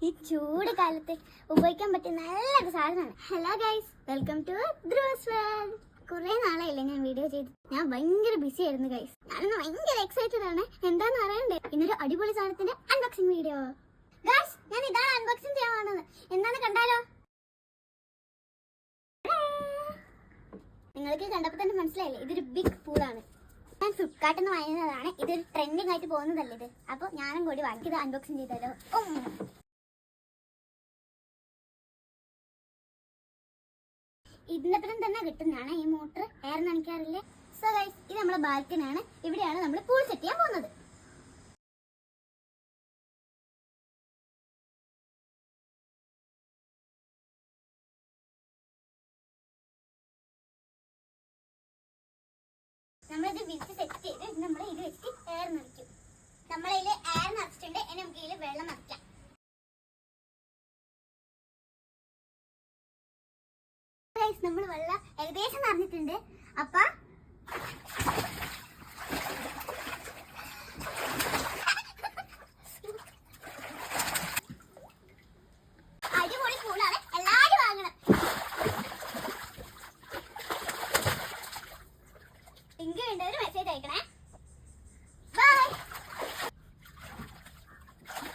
ഈ ചൂട് കാലത്ത് ഉപയോഗിക്കാൻ പറ്റിയ നല്ലൊരു സാധനമാണ്. Hello guys, welcome to Dhruva's world. കുറെ നാളായില്ലേ ഞാൻ വീഡിയോ ചെയ്ത്. ഞാൻ ഭയങ്കര ബിസി ആയിരുന്നു ഗൈസ്. ഞാനൊന്ന് ഭയങ്കര എക്സൈറ്റഡ് ആണ്. എന്താന്ന് അറിയണ്ടേ, ഇന്നൊരു അടിപൊളി സാധനത്തിന്റെ അൺബോക്സിംഗ് വീഡിയോ. ഗൈസ്, ഞാൻ ഇതാണ് അൺബോക്സിംഗ് ചെയ്യാൻ പോകുന്നത്. എന്താന്ന് കണ്ടാലോ? നിങ്ങൾക്ക് കണ്ടപ്പോൾ തന്നെ മനസ്സിലായില്ലേ, ഇതൊരു ബിഗ് പൂളാണ്. ഞാൻ ഫ്ലിപ്കാർട്ടിൽ നിന്ന് വാങ്ങുന്നതാണ്. ഇതൊരു ട്രെൻഡിങ് ആയിട്ട് പോകുന്നതല്ലേ ഇത്. അപ്പൊ ഞാനും കൂടി വാങ്ങി ഇത് അൺബോക്സിംഗ് ചെയ്താലോ? ഇതിനപ്പുറം തന്നെ കിട്ടുന്നതാണ് ഈ മോട്ടർ. എയർ നനയ്ക്കാറില്ലേ? സോ ഗൈസ്, ഇത് നമ്മുടെ ബാൽക്കണിയാണ്. ഇവിടെയാണ് നമ്മൾ പൂൾ സെറ്റ് ചെയ്യാൻ പോകുന്നത്. നമ്മളിത് വിരിച്ച് സെറ്റ് ചെയ്ത് നമ്മൾ ഇത് വെച്ചിട്ട് എയർ നിറയ്ക്കും. നമ്മളതിൽ എയർ നിറച്ചിട്ടുണ്ട്. ഇനി നമുക്ക് ഇതിൽ വെള്ളം നിറയ്ക്കാം. നമ്മൾ വെള്ളം ഏകദേശം നിറഞ്ഞിട്ടുണ്ട്. അപ്പൊ